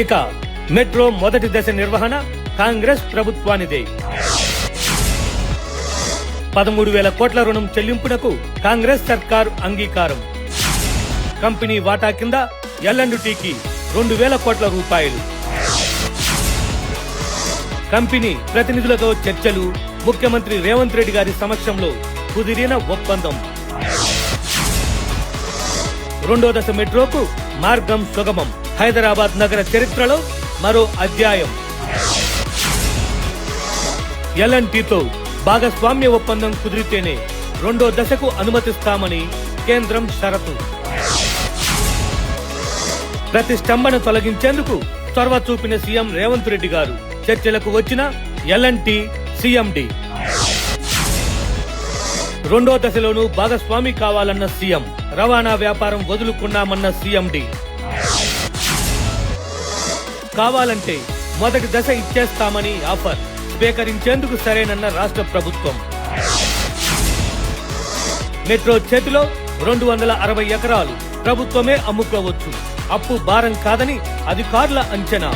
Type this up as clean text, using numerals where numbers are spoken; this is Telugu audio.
ఇక మెట్రో మొదటి దశ నిర్వహణ కాంగ్రెస్ ప్రభుత్వానిదే. 13,000 కోట్ల రుణం చెల్లింపునకు కాంగ్రెస్ సర్కారు అంగీకారం. కంపెనీ వాటా కింద L&Tకి 2,000 కోట్ల రూపాయలు. కంపెనీ ప్రతినిధులతో చర్చలు, ముఖ్యమంత్రి రేవంత్ రెడ్డి గారి సమక్షంలో కుదిరిన ఒప్పందం. రెండో దశ మెట్రోకు మార్గం సుగమం. హైదరాబాద్ నగర చరిత్రలో మరో అధ్యాయం. L&Tతో భాగస్వామ్య ఒప్పందం కుదిరితేనే రెండో దశకు అనుమతిస్తామని కేంద్రం షరతు. ప్రతిష్టంభన తొలగించేందుకు చొరవ చూపిన సీఎం రేవంత్ రెడ్డి గారు. చర్చలకు వచ్చిన L&T CMD. రెండో దశలోనూ భాగస్వామి కావాలన్న సీఎం. రవాణా వ్యాపారం వదులుకున్నామన్న CMD. కావాలంటే మొదటి దశ ఇచ్చేస్తామని ఆఫర్. స్వీకరించేందుకు సరేనన్న రాష్ట్ర ప్రభుత్వం. మెట్రో చేతిలో 260 ఎకరాలు ప్రభుత్వమే అమ్ముకోవచ్చు. అప్పు భారం కాదని అధికారుల అంచనా.